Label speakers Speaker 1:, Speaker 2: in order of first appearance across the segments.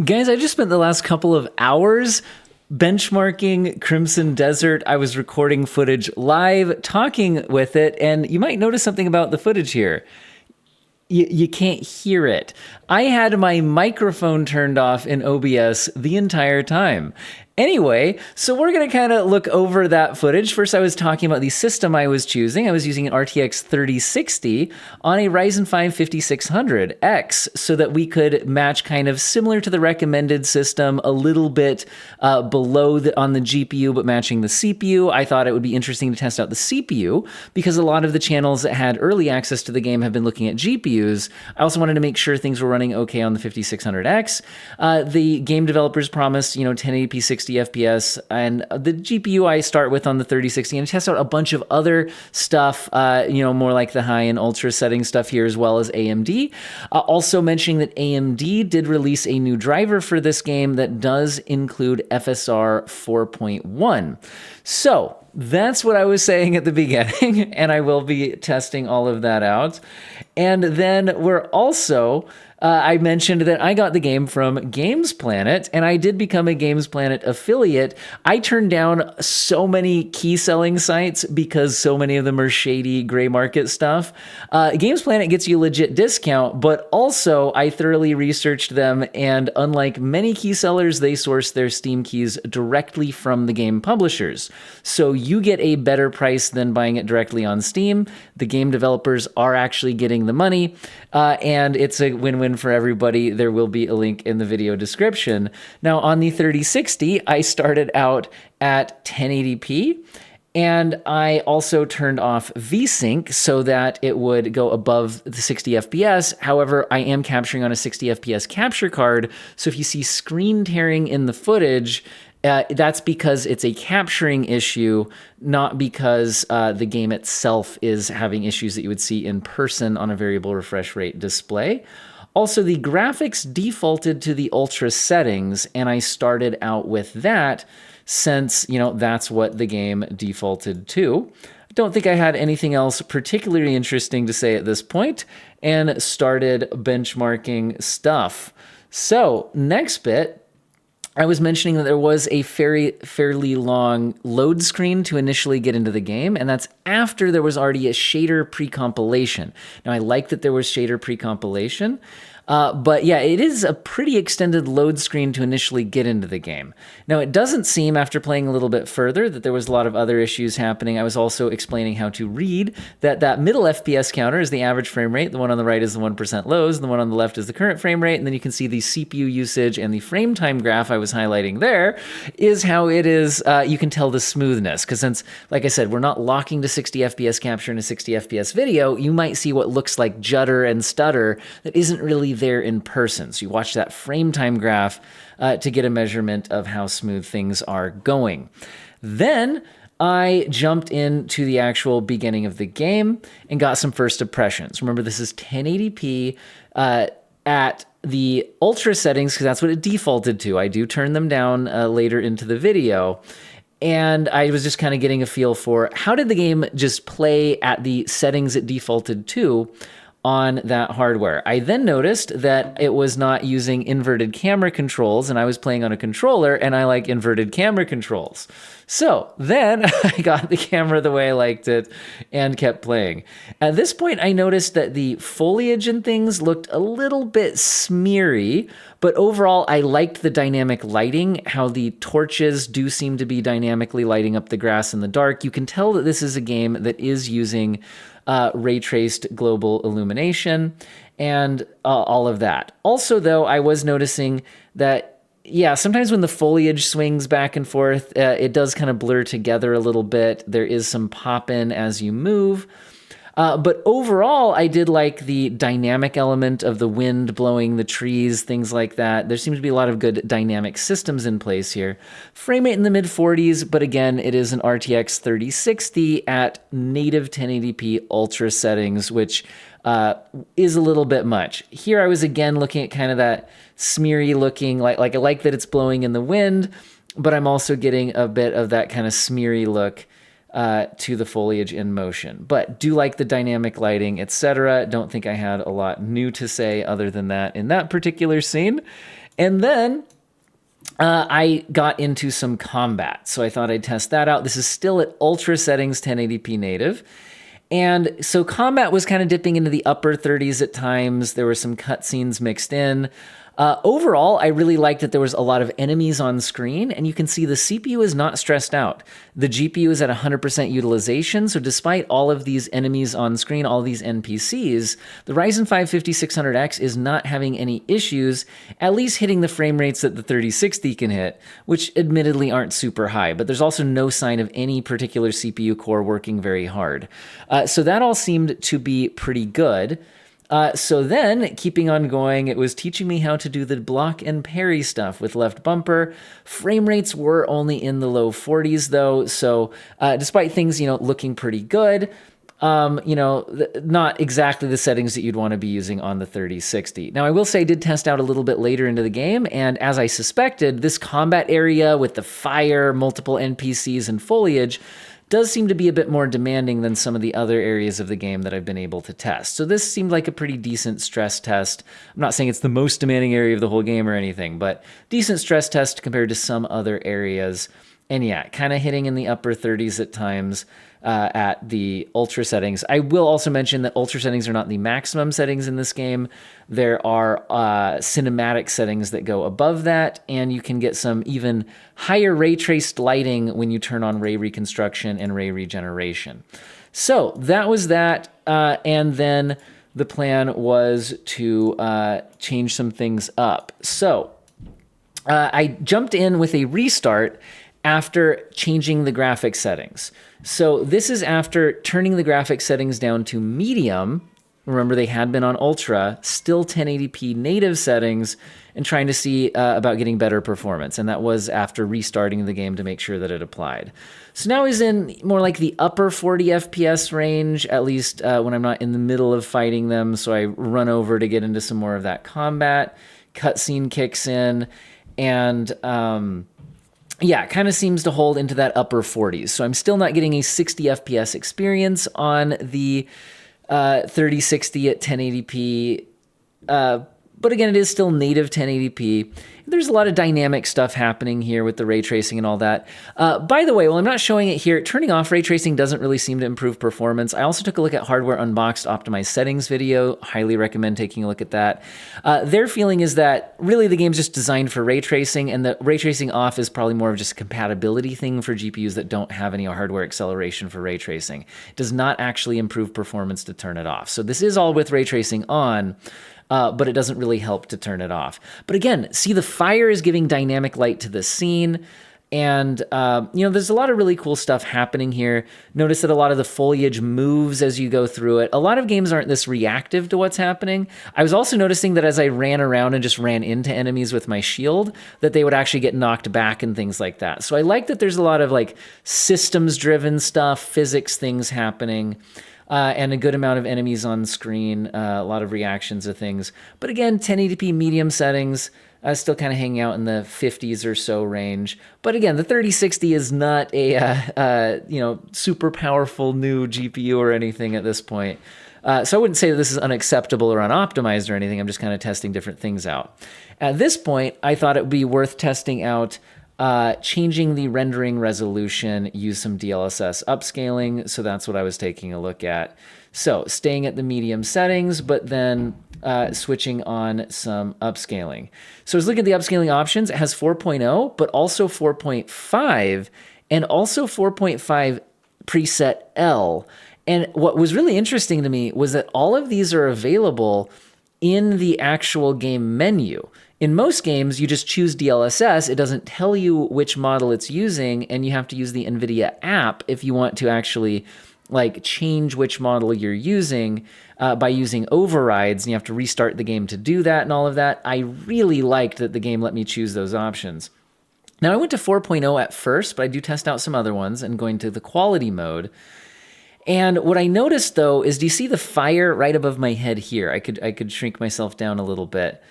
Speaker 1: Guys, I just spent the last couple of hours benchmarking Crimson Desert. I was recording footage live, talking with it, and you might notice something about the footage here. You can't hear it. I had my microphone turned off in OBS the entire time. Anyway, so we're going to kind of look over that footage. First, I was talking about the system I was choosing. I was using an RTX 3060 on a Ryzen 5 5600X so that we could match kind of similar to the recommended system, a little bit below on the GPU, but matching the CPU. I thought it would be interesting to test out the CPU because a lot of the channels that had early access to the game have been looking at GPUs. I also wanted to make sure things were running okay on the 5600X. The game developers promised, 1080p 60 FPS, and the GPU I start with on the 3060 and test out a bunch of other stuff, more like the high and ultra setting stuff here, as well as AMD. Also mentioning that AMD did release a new driver for this game that does include FSR 4.1. So that's what I was saying at the beginning, and I will be testing all of that out. And then we're also, I mentioned that I got the game from Games Planet, and I did become a Games Planet affiliate. I turned down so many key selling sites because so many of them are shady gray market stuff. Games Planet gets you a legit discount, but also I thoroughly researched them, and unlike many key sellers, they source their Steam keys directly from the game publishers. So you get a better price than buying it directly on Steam. The game developers are actually getting the money, and it's a win-win for everybody. There will be a link in the video description. Now, on the 3060, I started out at 1080p, and I also turned off VSync so that it would go above the 60 FPS. However, I am capturing on a 60 FPS capture card, so if you see screen tearing in the footage, that's because it's a capturing issue, not because the game itself is having issues that you would see in person on a variable refresh rate display. Also, the graphics defaulted to the ultra settings, and I started out with that since, that's what the game defaulted to. I don't think I had anything else particularly interesting to say at this point, and started benchmarking stuff. So, next bit, I was mentioning that there was a fairly long load screen to initially get into the game, and that's after there was already a shader pre-compilation. Now, I like that there was shader pre-compilation, but yeah, it is a pretty extended load screen to initially get into the game. Now, it doesn't seem, after playing a little bit further, that there was a lot of other issues happening. I was also explaining how to read that middle FPS counter is the average frame rate, the one on the right is the 1% lows, and the one on the left is the current frame rate, and then you can see the CPU usage and the frame time graph I was highlighting there is how it is, you can tell the smoothness, because since, like I said, we're not locking to 60 FPS capture in a 60 FPS video, you might see what looks like judder and stutter that isn't really there in person. So you watch that frame time graph to get a measurement of how smooth things are going. Then I jumped into the actual beginning of the game and got some first impressions. Remember, this is 1080p at the ultra settings because that's what it defaulted to. I do turn them down later into the video. And I was just kind of getting a feel for how did the game just play at the settings it defaulted to on that hardware. I then noticed that it was not using inverted camera controls, and I was playing on a controller, and I like inverted camera controls. So then I got the camera the way I liked it and kept playing. At this point, I noticed that the foliage and things looked a little bit smeary, but overall, I liked the dynamic lighting, how the torches do seem to be dynamically lighting up the grass in the dark. You can tell that this is a game that is using ray-traced global illumination and all of that. Also, though, I was noticing that, yeah, sometimes when the foliage swings back and forth, it does kind of blur together a little bit. There is some pop-in as you move. But overall, I did like the dynamic element of the wind blowing the trees, things like that. There seems to be a lot of good dynamic systems in place here. Frame rate in the mid-40s, but again, it is an RTX 3060 at native 1080p ultra settings, which is a little bit much. Here I was again looking at kind of that smeary looking, like I like that it's blowing in the wind, but I'm also getting a bit of that kind of smeary look to the foliage in motion. But do like the dynamic lighting, etc. Don't think I had a lot new to say other than that in that particular scene. And then I got into some combat. So I thought I'd test that out. This is still at ultra settings, 1080p native. And so combat was kind of dipping into the upper 30s at times. There were some cutscenes mixed in. Overall, I really liked that there was a lot of enemies on screen, and you can see the CPU is not stressed out. The GPU is at 100% utilization, so despite all of these enemies on screen, all these NPCs, the Ryzen 5 5600X is not having any issues, at least hitting the frame rates that the 3060 can hit, which admittedly aren't super high, but there's also no sign of any particular CPU core working very hard. So that all seemed to be pretty good. So then, keeping on going, it was teaching me how to do the block and parry stuff with left bumper. Frame rates were only in the low 40s, though, so despite things, looking pretty good, not exactly the settings that you'd want to be using on the 3060. Now, I will say I did test out a little bit later into the game, and as I suspected, this combat area with the fire, multiple NPCs, and foliage does seem to be a bit more demanding than some of the other areas of the game that I've been able to test. So this seemed like a pretty decent stress test. I'm not saying it's the most demanding area of the whole game or anything, but decent stress test compared to some other areas. And yeah, kind of hitting in the upper 30s at times at the ultra settings. I will also mention that ultra settings are not the maximum settings in this game. There are cinematic settings that go above that, and you can get some even higher ray traced lighting when you turn on ray reconstruction and ray regeneration. So that was that, and then the plan was to change some things up. So I jumped in with a restart after changing the graphics settings. So this is after turning the graphics settings down to medium. Remember, they had been on ultra, still 1080p native settings, and trying to see about getting better performance. And that was after restarting the game to make sure that it applied. So now he's in more like the upper 40 FPS range, at least when I'm not in the middle of fighting them. So I run over to get into some more of that combat. Cutscene kicks in, and yeah, kind of seems to hold into that upper 40s. So I'm still not getting a 60 FPS experience on the 3060 at 1080p. But again, it is still native 1080p. There's a lot of dynamic stuff happening here with the ray tracing and all that. By the way, while I'm not showing it here, turning off ray tracing doesn't really seem to improve performance. I also took a look at Hardware Unboxed Optimized Settings video. Highly recommend taking a look at that. Their feeling is that really the game's just designed for ray tracing, and the ray tracing off is probably more of just a compatibility thing for GPUs that don't have any hardware acceleration for ray tracing. It does not actually improve performance to turn it off. So this is all with ray tracing on, but it doesn't really help to turn it off. But again, see, the fire is giving dynamic light to the scene, and there's a lot of really cool stuff happening here. Notice that a lot of the foliage moves as you go through it. A lot of games aren't this reactive to what's happening. I was also noticing that as I ran around and just ran into enemies with my shield, that they would actually get knocked back and things like that. So I like that there's a lot of like systems-driven stuff, physics things happening. And a good amount of enemies on screen, a lot of reactions to things. But again, 1080p medium settings, still kind of hanging out in the 50s or so range. But again, the 3060 is not a super powerful new GPU or anything at this point. So I wouldn't say that this is unacceptable or unoptimized or anything. I'm just kind of testing different things out. At this point, I thought it would be worth testing out changing the rendering resolution, use some DLSS upscaling. So that's what I was taking a look at. So staying at the medium settings, but then switching on some upscaling. So I was looking at the upscaling options. It has 4.0, but also 4.5 and also 4.5 preset L. And what was really interesting to me was that all of these are available in the actual game menu. In most games, you just choose DLSS. It doesn't tell you which model it's using, and you have to use the NVIDIA app if you want to actually change which model you're using by using overrides, and you have to restart the game to do that and all of that. I really liked that the game let me choose those options. Now, I went to 4.0 at first, but I do test out some other ones and going to the quality mode. And what I noticed, though, is do you see the fire right above my head here? I could shrink myself down a little bit.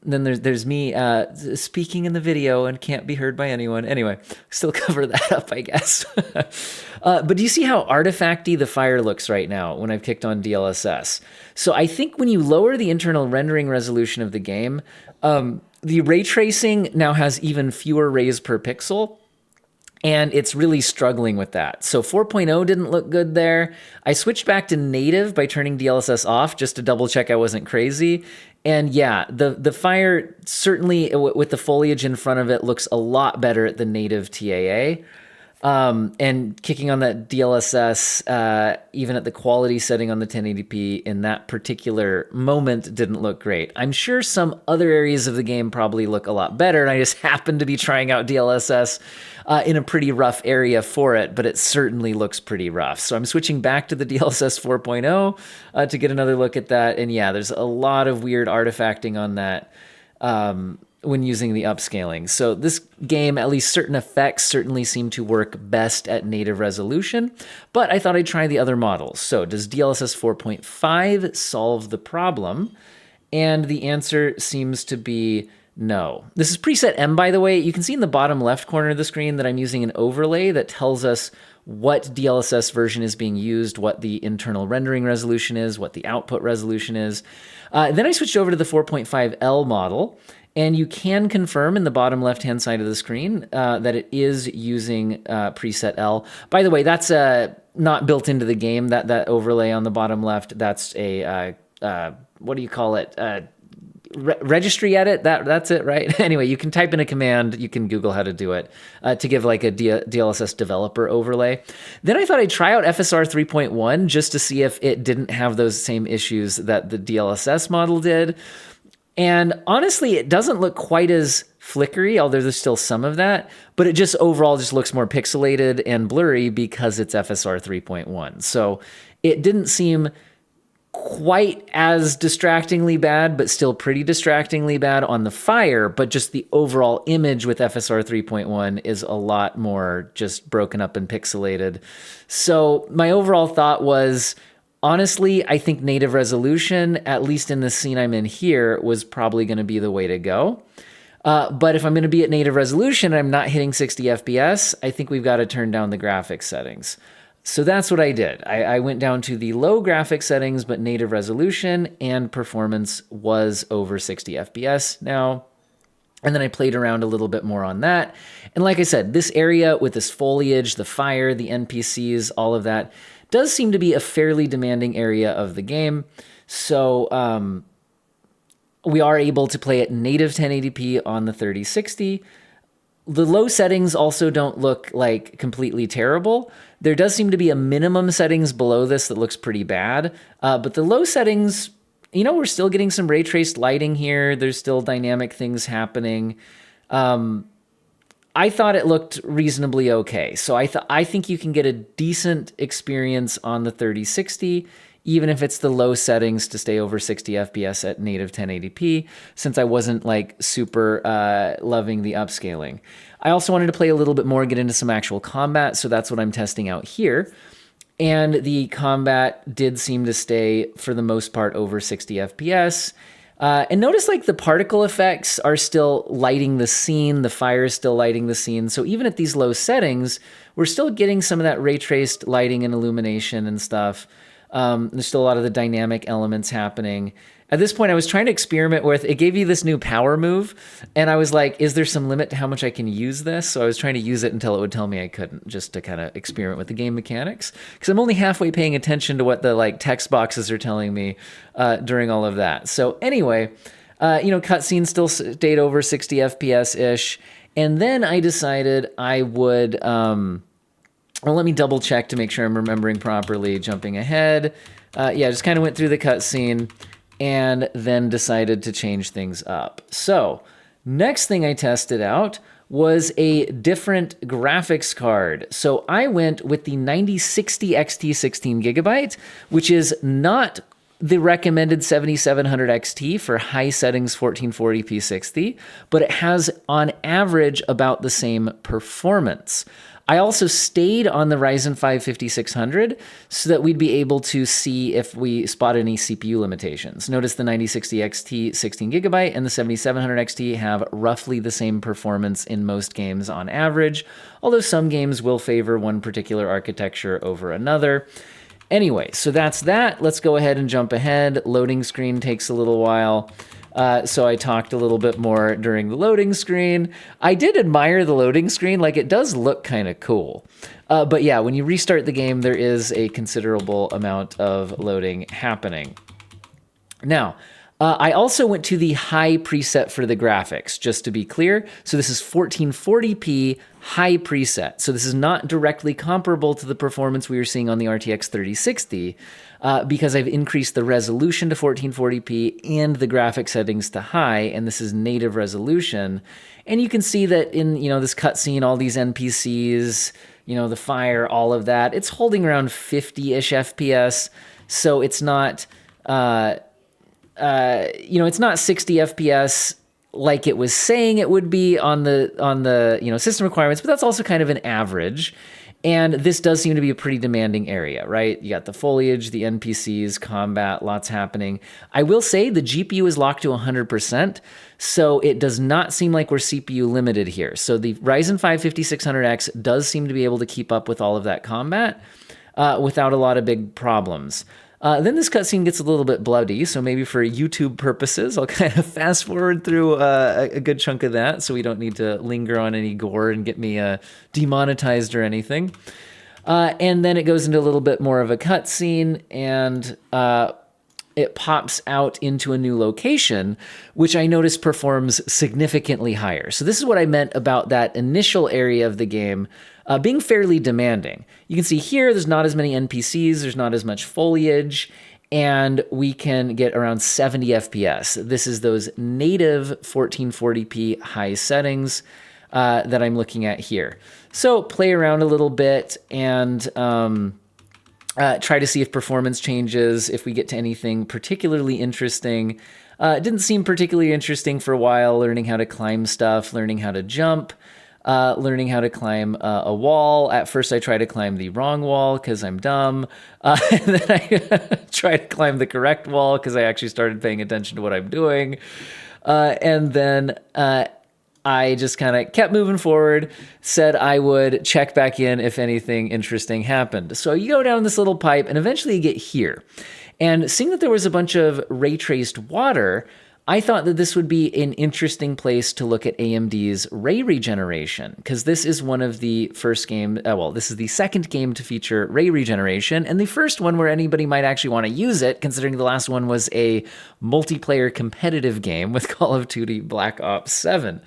Speaker 1: Then there's me speaking in the video and can't be heard by anyone. Anyway, still cover that up, I guess. But do you see how artifacty the fire looks right now when I've kicked on DLSS? So I think when you lower the internal rendering resolution of the game, The ray tracing now has even fewer rays per pixel, and it's really struggling with that. So 4.0 didn't look good there. I switched back to native by turning DLSS off just to double check I wasn't crazy. And yeah, the fire certainly with the foliage in front of it looks a lot better at the native TAA. And kicking on that DLSS, even at the quality setting on the 1080p in that particular moment didn't look great. I'm sure some other areas of the game probably look a lot better, and I just happened to be trying out DLSS in a pretty rough area for it, but it certainly looks pretty rough. So I'm switching back to the DLSS 4.0 to get another look at that. And yeah, there's a lot of weird artifacting on that. When using the upscaling. So this game, at least certain effects certainly seem to work best at native resolution, but I thought I'd try the other models. So does DLSS 4.5 solve the problem? And the answer seems to be no. This is preset M, by the way. You can see in the bottom left corner of the screen that I'm using an overlay that tells us what DLSS version is being used, what the internal rendering resolution is, what the output resolution is. Then I switched over to the 4.5L model, and you can confirm in the bottom left-hand side of the screen that it is using preset L. By the way, that's not built into the game, that overlay on the bottom left. That's a, what do you call it? Registry edit, that's it, right? Anyway, you can type in a command, you can Google how to do it, to give like a DLSS developer overlay. Then I thought I'd try out FSR 3.1 just to see if it didn't have those same issues that the DLSS model did. And honestly, it doesn't look quite as flickery, although there's still some of that, but it just overall just looks more pixelated and blurry because it's FSR 3.1. So it didn't seem quite as distractingly bad, but still pretty distractingly bad on the fire, but just the overall image with FSR 3.1 is a lot more just broken up and pixelated. So my overall thought was, honestly, I think native resolution, at least in the scene I'm in here, was probably going to be the way to go. But if I'm going to be at native resolution and I'm not hitting 60 FPS, I think we've got to turn down the graphics settings. So that's what I did. I went down to the low graphics settings, but native resolution, and performance was over 60 FPS now. And then I played around a little bit more on that. And like I said, this area with this foliage, the fire, the NPCs, all of that, does seem to be a fairly demanding area of the game. So we are able to play at native 1080p on the 3060. The low settings also don't look like completely terrible. There does seem to be a minimum settings below this that looks pretty bad. But the low settings, you know, we're still getting some ray traced lighting here. There's still dynamic things happening. I thought it looked reasonably okay. So I think you can get a decent experience on the 3060, even if it's the low settings to stay over 60 FPS at native 1080p, since I wasn't like super loving the upscaling. I also wanted to play a little bit more, get into some actual combat, so that's what I'm testing out here. And the combat did seem to stay, for the most part, over 60 FPS. And notice like the particle effects are still lighting the scene, the fire is still lighting the scene. So even at these low settings, we're still getting some of that ray traced lighting and illumination and stuff. There's still a lot of the dynamic elements happening. At this point, I was trying to experiment with, it gave you this new power move, and I was like, is there some limit to how much I can use this? So I was trying to use it until it would tell me I couldn't, just to kind of experiment with the game mechanics. Because I'm only halfway paying attention to what the like text boxes are telling me during all of that. So anyway, cutscenes still stayed over 60 FPS-ish. And then I decided I would... well, let me double check to make sure I'm remembering properly, jumping ahead. Just kind of went through the cutscene and then decided to change things up. So next thing I tested out was a different graphics card. So I went with the 9060 XT 16 gigabyte, which is not the recommended 7700 XT for high settings 1440p 60, but it has on average about the same performance. I also stayed on the Ryzen 5 5600 so that we'd be able to see if we spot any CPU limitations. Notice the 9060 XT 16 gigabyte and the 7700 XT have roughly the same performance in most games on average, although some games will favor one particular architecture over another. Anyway, so that's that. Let's go ahead and jump ahead. Loading screen takes a little while. So I talked a little bit more during the loading screen. I did admire the loading screen. Like, it does look kind of cool. But yeah, when you restart the game, there is a considerable amount of loading happening. Now, I also went to the high preset for the graphics, just to be clear. So this is 1440p high preset. So this is not directly comparable to the performance we were seeing on the RTX 3060 because I've increased the resolution to 1440p and the graphic settings to high, and this is native resolution. And you can see that in this cutscene, all these NPCs, the fire, all of that, it's holding around 50-ish FPS. So it's not... it's not 60 FPS like it was saying it would be on the system requirements, but that's also kind of an average. And this does seem to be a pretty demanding area, right? You got the foliage, the NPCs, combat, lots happening. I will say the GPU is locked to 100%, so it does not seem like we're CPU limited here. So the Ryzen 5 5600X does seem to be able to keep up with all of that combat without a lot of big problems. Then this cutscene gets a little bit bloody, so maybe for YouTube purposes, I'll kind of fast forward through a good chunk of that so we don't need to linger on any gore and get me demonetized or anything. And then it goes into a little bit more of a cutscene, and it pops out into a new location, which I notice performs significantly higher. So this is what I meant about that initial area of the game being fairly demanding. You can see here there's not as many NPCs, there's not as much foliage, and we can get around 70 FPS. This is those native 1440p high settings that I'm looking at here. So play around a little bit and try to see if performance changes, if we get to anything particularly interesting. It didn't seem particularly interesting for a while, learning how to climb stuff, learning how to jump, learning how to climb a wall. At first, I tried to climb the wrong wall because I'm dumb. And then I tried to climb the correct wall because I actually started paying attention to what I'm doing. And then I just kind of kept moving forward, said I would check back in if anything interesting happened. So you go down this little pipe, and eventually you get here. And seeing that there was a bunch of ray-traced water, I thought that this would be an interesting place to look at AMD's ray regeneration, because this is one of the first game, this is the second game to feature ray regeneration, and the first one where anybody might actually want to use it, considering the last one was a multiplayer competitive game with Call of Duty Black Ops 7.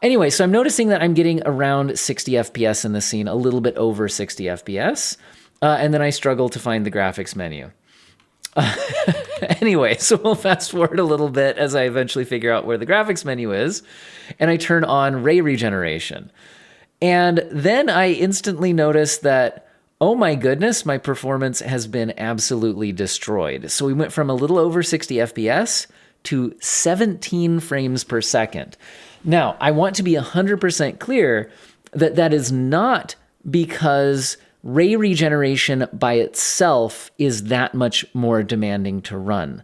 Speaker 1: Anyway, so I'm noticing that I'm getting around 60 FPS in the scene, a little bit over 60 FPS, and then I struggle to find the graphics menu. Anyway, so we'll fast forward a little bit as I eventually figure out where the graphics menu is, and I turn on ray regeneration. And then I instantly notice that, oh my goodness, my performance has been absolutely destroyed. So we went from a little over 60 FPS to 17 frames per second. Now, I want to be 100% clear that that is not because ray regeneration by itself is that much more demanding to run.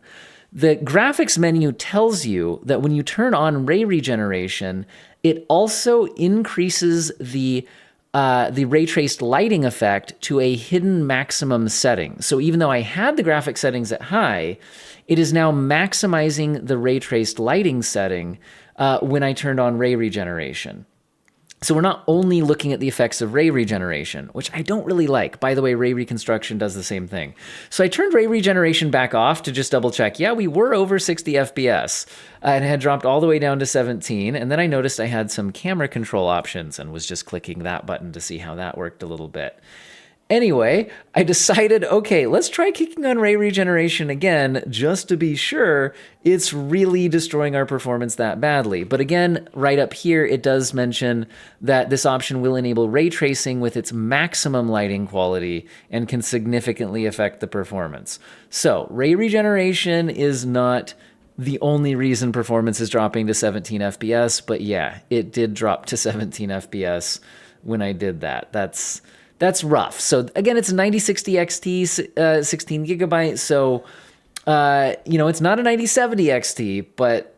Speaker 1: The graphics menu tells you that when you turn on ray regeneration, it also increases the ray traced lighting effect to a hidden maximum setting. So even though I had the graphic settings at high, it is now maximizing the ray traced lighting setting when I turned on ray regeneration. So we're not only looking at the effects of ray regeneration, which I don't really like. By the way, ray reconstruction does the same thing. So I turned ray regeneration back off to just double check. Yeah, we were over 60 FPS and had dropped all the way down to 17. And then I noticed I had some camera control options and was just clicking that button to see how that worked a little bit. Anyway, I decided, okay, let's try kicking on ray regeneration again, just to be sure it's really destroying our performance that badly. But again, right up here, it does mention that this option will enable ray tracing with its maximum lighting quality and can significantly affect the performance. So ray regeneration is not the only reason performance is dropping to 17 FPS, but yeah, it did drop to 17 FPS when I did that. That's rough. So again, it's a 9060 XT, 16 gigabyte. So, it's not a 9070 XT, but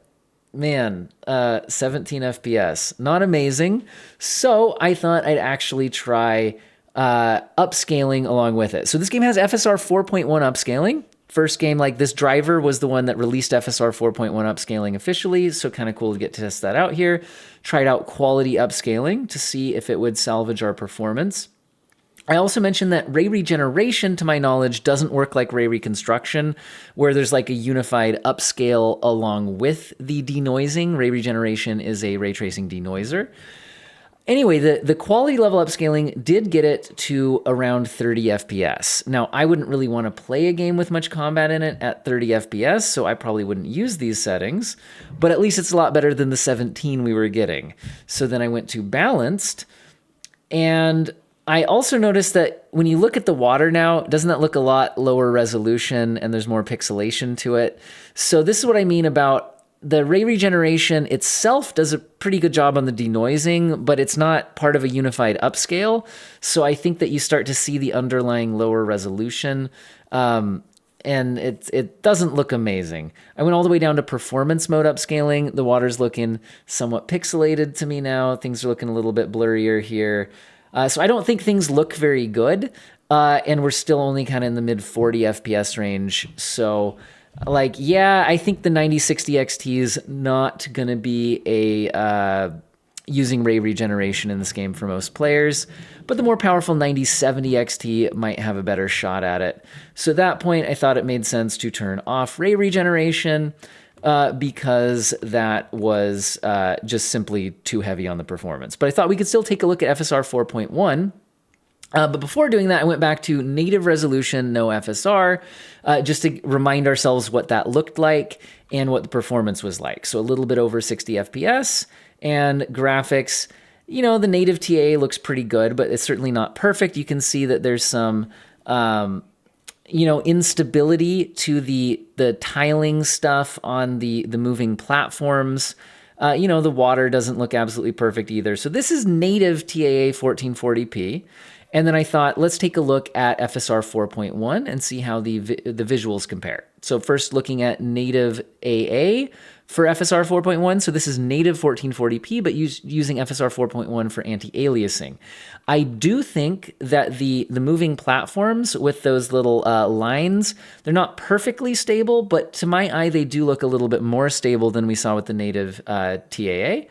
Speaker 1: man, 17 FPS, not amazing. So I thought I'd actually try upscaling along with it. So this game has FSR 4.1 upscaling. first game, like this driver was the one that released FSR 4.1 upscaling officially, so kind of cool to get to test that out here. Tried out quality upscaling to see if it would salvage our performance. I also mentioned that ray regeneration, to my knowledge, doesn't work like ray reconstruction, where there's like a unified upscale along with the denoising. Ray regeneration is a ray tracing denoiser. Anyway, the quality level upscaling did get it to around 30 FPS. Now, I wouldn't really want to play a game with much combat in it at 30 FPS, so I probably wouldn't use these settings, but at least it's a lot better than the 17 we were getting. So then I went to balanced, and I also noticed that when you look at the water now, doesn't that look a lot lower resolution and there's more pixelation to it? So this is what I mean about the ray regeneration itself does a pretty good job on the denoising, but it's not part of a unified upscale. So I think that you start to see the underlying lower resolution, and it doesn't look amazing. I went all the way down to performance mode upscaling. The water's looking somewhat pixelated to me now. Things are looking a little bit blurrier here. So I don't think things look very good, and we're still only kind of in the mid 40 FPS range. So like, yeah, I think the 9060 XT is not going to be using ray regeneration in this game for most players, but the more powerful 9070 XT might have a better shot at it. So at that point, I thought it made sense to turn off ray regeneration because that was just simply too heavy on the performance. But I thought we could still take a look at FSR 4.1. But before doing that, I went back to native resolution, no FSR, just to remind ourselves what that looked like and what the performance was like. So a little bit over 60 FPS, and graphics, you know, the native TAA looks pretty good, but it's certainly not perfect. You can see that there's some, instability to the tiling stuff on the moving platforms. The water doesn't look absolutely perfect either. So this is native TAA 1440p. And then I thought, let's take a look at FSR 4.1 and see how the visuals compare. So first looking at native AA for FSR 4.1. So this is native 1440p, but using FSR 4.1 for anti-aliasing. I do think that the moving platforms with those little lines, they're not perfectly stable, but to my eye, they do look a little bit more stable than we saw with the native TAA.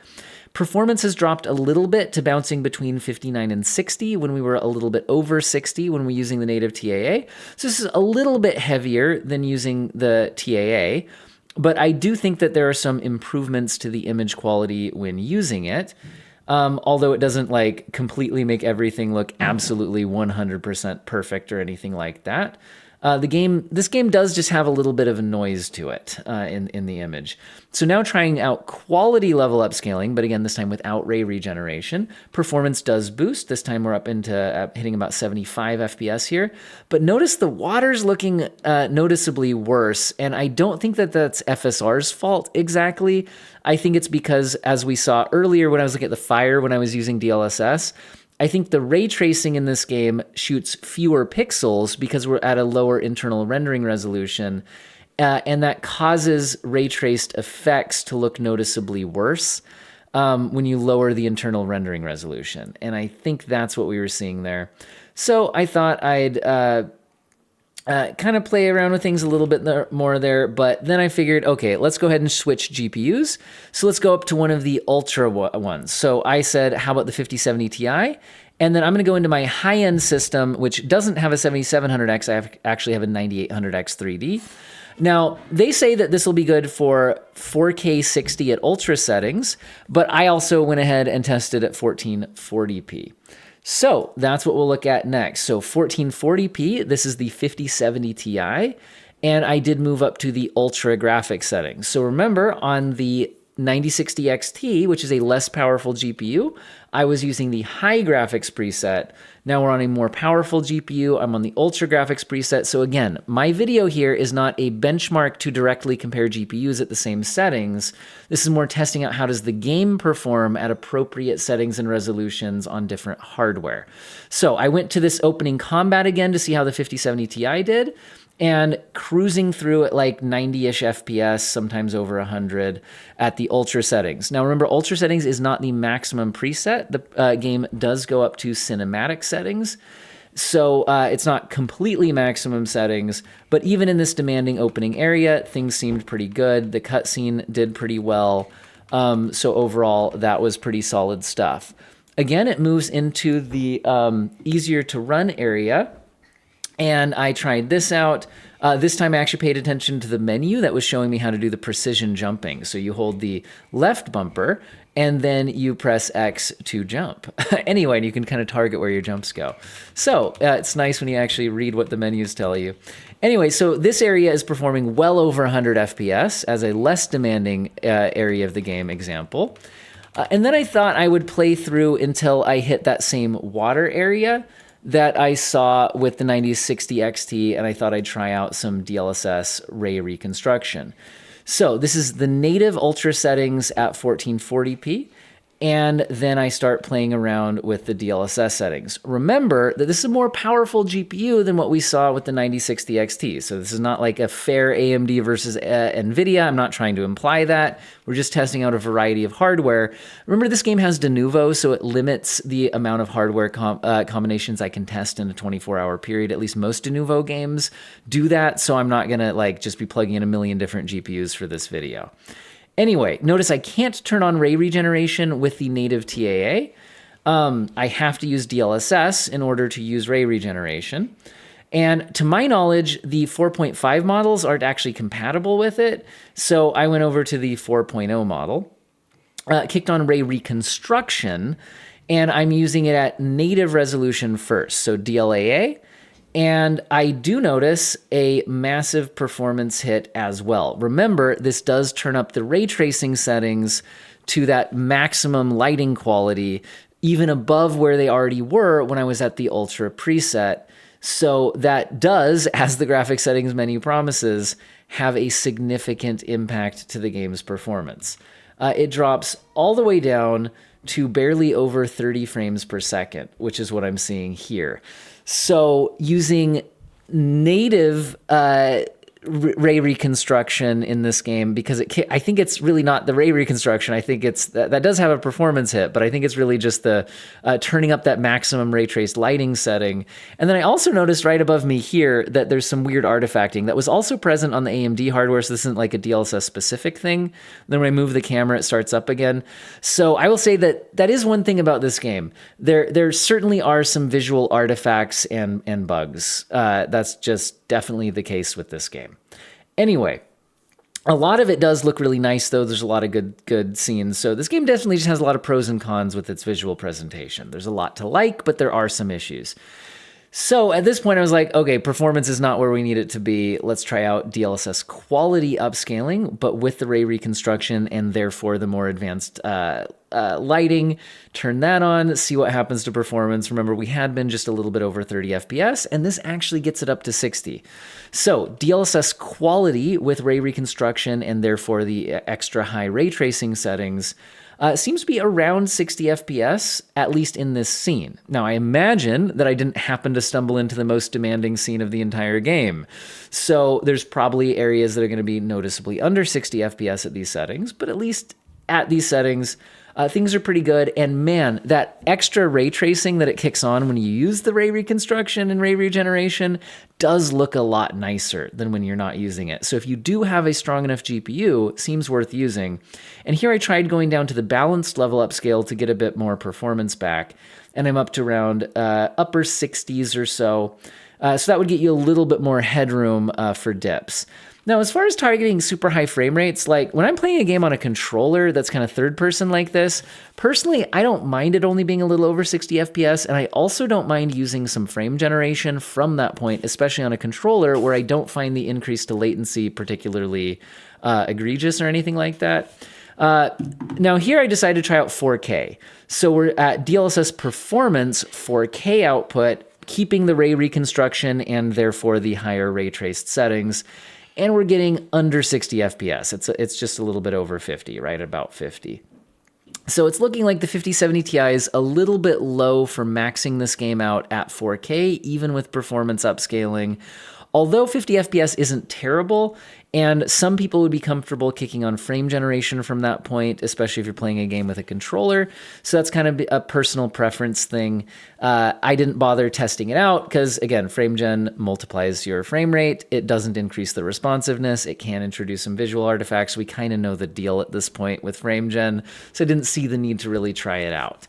Speaker 1: Performance has dropped a little bit to bouncing between 59 and 60 when we were a little bit over 60 when we were using the native TAA. So this is a little bit heavier than using the TAA, but I do think that there are some improvements to the image quality when using it, although it doesn't like completely make everything look absolutely 100% perfect or anything like that. This game does just have a little bit of a noise to it in the image. So now trying out quality level upscaling, but again, this time without ray regeneration. Performance does boost. This time we're up into hitting about 75 FPS here. But notice the water's looking noticeably worse, and I don't think that that's FSR's fault exactly. I think it's because, as we saw earlier when I was looking at the fire when I was using DLSS, I think the ray tracing in this game shoots fewer pixels because we're at a lower internal rendering resolution, and that causes ray traced effects to look noticeably worse when you lower the internal rendering resolution. And I think that's what we were seeing there. So I thought I'd kind of play around with things a little bit more there, but then I figured, okay, let's go ahead and switch GPUs. So let's go up to one of the ultra ones. So I said, how about the 5070 Ti? And then I'm going to go into my high-end system, which doesn't have a 7700X. I actually have a 9800X 3D. Now, they say that this will be good for 4K 60 at ultra settings, but I also went ahead and tested at 1440p. So that's what we'll look at next. So 1440p, this is the 5070 Ti, and I did move up to the ultra graphics settings. So remember, on the 9060 XT, which is a less powerful GPU, I was using the high graphics preset. Now we're on a more powerful GPU. I'm on the ultra graphics preset. So again, my video here is not a benchmark to directly compare GPUs at the same settings. This is more testing out how does the game perform at appropriate settings and resolutions on different hardware. So I went to this opening combat again to see how the 5070 Ti did, and cruising through at like 90-ish FPS, sometimes over 100 at the ultra settings. Now remember, ultra settings is not the maximum preset. The game does go up to cinematic settings. So it's not completely maximum settings, but even in this demanding opening area, things seemed pretty good. The cutscene did pretty well. So overall, that was pretty solid stuff. Again, it moves into the easier to run area. And I tried this out. This time I actually paid attention to the menu that was showing me how to do the precision jumping. So you hold the left bumper and then you press X to jump. Anyway, and you can kind of target where your jumps go. So it's nice when you actually read what the menus tell you. Anyway, so this area is performing well over 100 FPS as a less demanding area of the game example. And then I thought I would play through until I hit that same water area that I saw with the 9060 XT, and I thought I'd try out some DLSS ray reconstruction. So this is the native ultra settings at 1440p, and then I start playing around with the DLSS settings. Remember that this is a more powerful GPU than what we saw with the 9060 XT. So this is not like a fair AMD versus NVIDIA. I'm not trying to imply that. We're just testing out a variety of hardware. Remember, this game has de novo, so it limits the amount of hardware combinations I can test in a 24-hour period. At least most de novo games do that, so I'm not gonna like just be plugging in a million different GPUs for this video. Anyway, notice I can't turn on ray regeneration with the native TAA. I have to use DLSS in order to use ray regeneration. And to my knowledge, the 4.5 models aren't actually compatible with it. So I went over to the 4.0 model, kicked on ray reconstruction, and I'm using it at native resolution first, so DLAA. And I do notice a massive performance hit as well. Remember, this does turn up the ray tracing settings to that maximum lighting quality, even above where they already were when I was at the Ultra preset. So that does, as the graphics settings menu promises, have a significant impact to the game's performance. It drops all the way down to barely over 30 frames per second, which is what I'm seeing here. So using native ray reconstruction in this game, because I think it's really not the ray reconstruction. I think it's that does have a performance hit, but I think it's really just the turning up that maximum ray traced lighting setting. And then I also noticed right above me here that there's some weird artifacting that was also present on the AMD hardware. So this isn't like a DLSS specific thing. Then when I move the camera, it starts up again. So I will say that is one thing about this game. There certainly are some visual artifacts and bugs. That's just definitely the case with this game. Anyway, a lot of it does look really nice, though. There's a lot of good scenes. So this game definitely just has a lot of pros and cons with its visual presentation. There's a lot to like, but there are some issues. So at this point, I was like, okay, performance is not where we need it to be. Let's try out DLSS quality upscaling, but with the ray reconstruction and therefore the more advanced lighting. Turn that on, see what happens to performance. Remember, we had been just a little bit over 30 FPS, and this actually gets it up to 60. So DLSS quality with ray reconstruction and therefore the extra high ray tracing settings seems to be around 60 FPS, at least in this scene. Now, I imagine that I didn't happen to stumble into the most demanding scene of the entire game. So there's probably areas that are going to be noticeably under 60 FPS at these settings, but at least at these settings, things are pretty good. And man, that extra ray tracing that it kicks on when you use the ray reconstruction and ray regeneration does look a lot nicer than when you're not using it. So if you do have a strong enough GPU, it seems worth using. And here I tried going down to the balanced level upscale to get a bit more performance back. And I'm up to around upper 60s or so. So that would get you a little bit more headroom for dips. Now, as far as targeting super high frame rates, like when I'm playing a game on a controller that's kind of third person like this, personally, I don't mind it only being a little over 60 FPS, and I also don't mind using some frame generation from that point, especially on a controller where I don't find the increase to latency particularly egregious or anything like that. Now here I decided to try out 4K. So we're at DLSS performance 4K output, keeping the ray reconstruction and therefore the higher ray traced settings. And we're getting under 60 FPS. It's just a little bit over 50, right? About 50. So it's looking like the 5070 Ti is a little bit low for maxing this game out at 4K, even with performance upscaling. although 50 FPS isn't terrible, and some people would be comfortable kicking on frame generation from that point, especially if you're playing a game with a controller. So that's kind of a personal preference thing. I didn't bother testing it out because, again, frame gen multiplies your frame rate. It doesn't increase the responsiveness. It can introduce some visual artifacts. We kind of know the deal at this point with frame gen, so I didn't see the need to really try it out.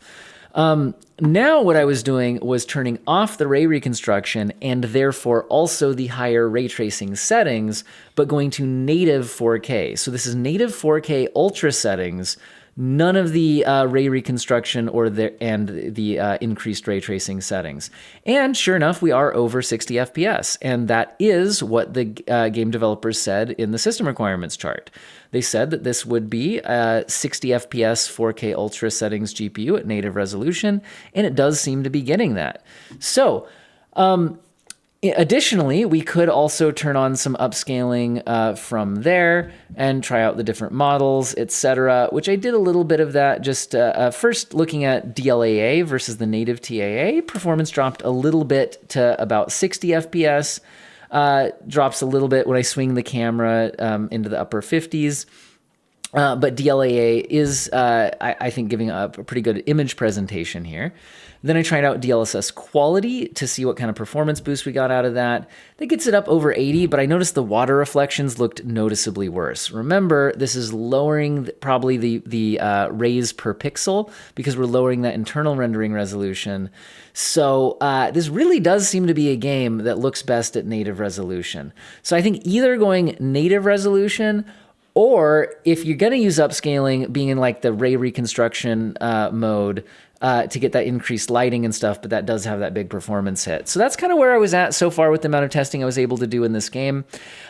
Speaker 1: Now what I was doing was turning off the ray reconstruction and therefore also the higher ray tracing settings, but going to native 4K. So this is native 4K ultra settings, none of the ray reconstruction or the increased ray tracing settings. And sure enough, we are over 60 FPS, and that is what the game developers said in the system requirements chart. They said that this would be 60 FPS 4K Ultra settings GPU at native resolution, and it does seem to be getting that. So, additionally, we could also turn on some upscaling from there and try out the different models, etc., which I did a little bit of that. Just first looking at DLAA versus the native TAA, performance dropped a little bit to about 60 FPS. Drops a little bit when I swing the camera into the upper 50s. But DLAA is, I think, giving a pretty good image presentation here. Then I tried out DLSS quality to see what kind of performance boost we got out of that. That gets it up over 80, but I noticed the water reflections looked noticeably worse. Remember, this is lowering probably the rays per pixel because we're lowering that internal rendering resolution. So this really does seem to be a game that looks best at native resolution. So I think either going native resolution, or if you're going to use upscaling, being in like the ray reconstruction mode to get that increased lighting and stuff, but that does have that big performance hit. So that's kind of where I was at so far with the amount of testing I was able to do in this game.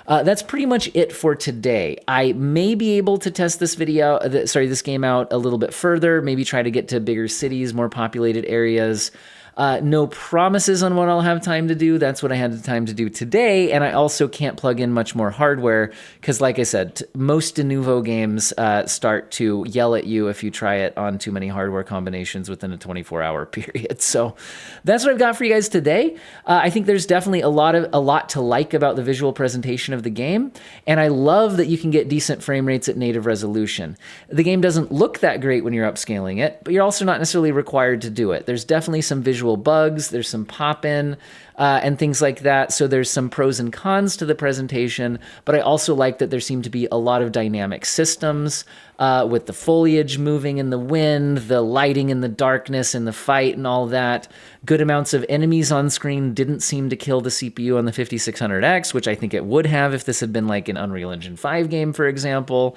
Speaker 1: That's pretty much it for today. I may be able to test this game out a little bit further, maybe try to get to bigger cities, more populated areas. No promises on what I'll have time to do. That's what I had the time to do today. And I also can't plug in much more hardware because, like I said, most de novo games start to yell at you if you try it on too many hardware combinations within a 24-hour period. So that's what I've got for you guys today. I think there's definitely a lot to like about the visual presentation of the game. And I love that you can get decent frame rates at native resolution. The game doesn't look that great when you're upscaling it, but you're also not necessarily required to do it. There's definitely some visual bugs, there's some pop-in and things like that. So there's some pros and cons to the presentation, but I also like that there seem to be a lot of dynamic systems with the foliage moving in the wind, the lighting in the darkness in the fight and all that. Good amounts of enemies on screen didn't seem to kill the CPU on the 5600X, which I think it would have if this had been like an Unreal Engine 5 game, for example.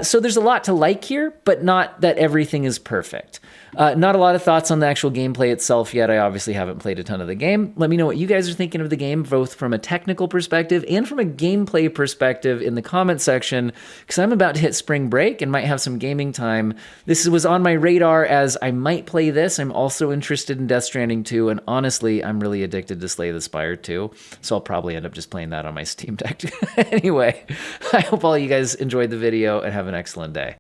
Speaker 1: So there's a lot to like here, but not that everything is perfect. Not a lot of thoughts on the actual gameplay itself yet. I obviously haven't played a ton of the game. Let me know what you guys are thinking of the game, both from a technical perspective and from a gameplay perspective in the comment section, because I'm about to hit spring break and might have some gaming time. This was on my radar as I might play this. I'm also interested in Death Stranding 2, and honestly, I'm really addicted to Slay the Spire 2, so I'll probably end up just playing that on my Steam Deck. Anyway, I hope all you guys enjoyed the video and have an excellent day.